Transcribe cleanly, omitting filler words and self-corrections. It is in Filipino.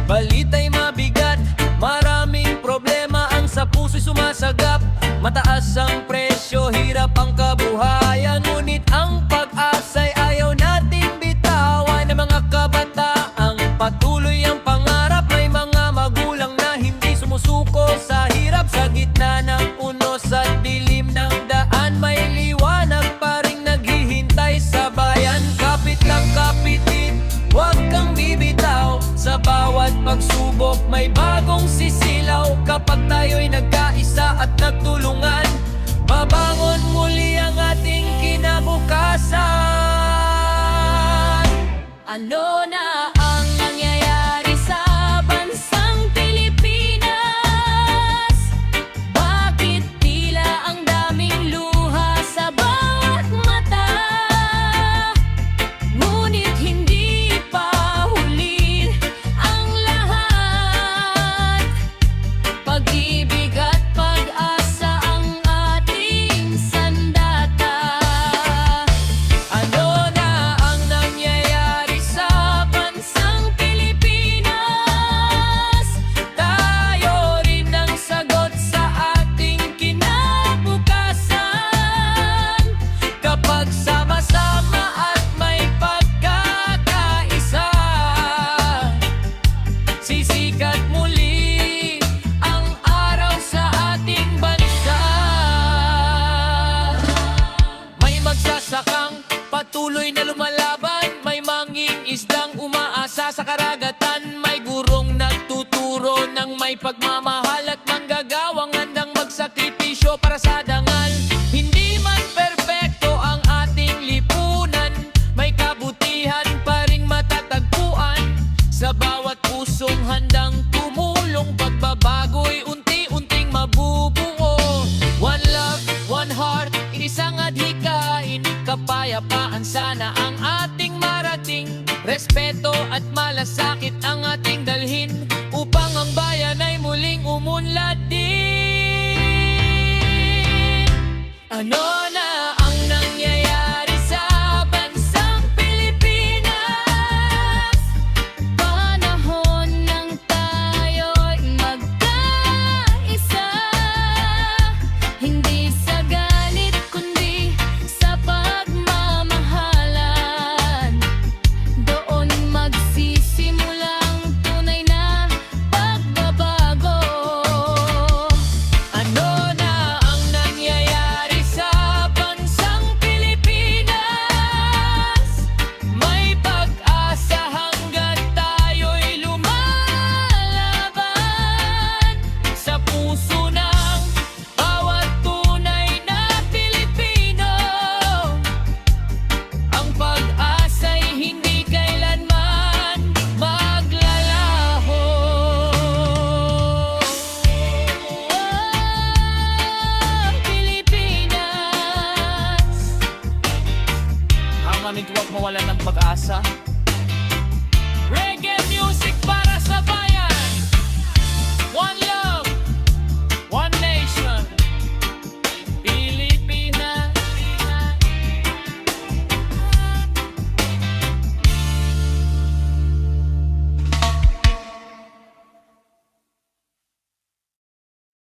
Balita'y mabigat, maraming problema ang sa puso'y sumasagap. Mataas ang presyo, hirap ang kabuhayan, ngunit ang pag-asa'y ayaw nating bitawan. Ng mga kabataang patuloy ang pangarap, may mga magulang na hindi sumusuko sa hirap. Sa gitna ng unos at dilim ng daan, may liwanag pa ring naghihintay sa bayan. Kapit lang kapitin, huwag kang bibitaw, sa bawat pagsubok may bagong sisilaw. Kapag tayo'y nagkaisa at nagtulungan, babangon muli ang ating kinabukasan. Ano na ang nangyayari sa bansang Pilipinas? Bakit tila ang daming luha sa bawat mata? Ngunit hindi pa huli ang lahat. Pag-ibig at pag-asa ang ating sandata. Ano na ang nangyayari sa bansang Pilipinas? Tayo rin ang sagot sa ating kinabukasan. Kapag sama-sama at may pagkakaisa, sisikat muli ang araw sa ating bansa. May magsasakang patuloy na lumalaban, may manging isdang umaasa sa karagatan, may gurong nagtuturo ng may pagmamahal at manggagawang handang magsakripisyo para sa dangal. Hindi man perpekto ang ating lipunan, may kabutihan pa ring matatagpuan. Sa bawat pusong handang tumulong, pagbabago'y unti-unting mabubuo. One love, one heart, isang adhikain, kapayapaan sana ang ating marating. Respeto at malasakit ang ating dalhin.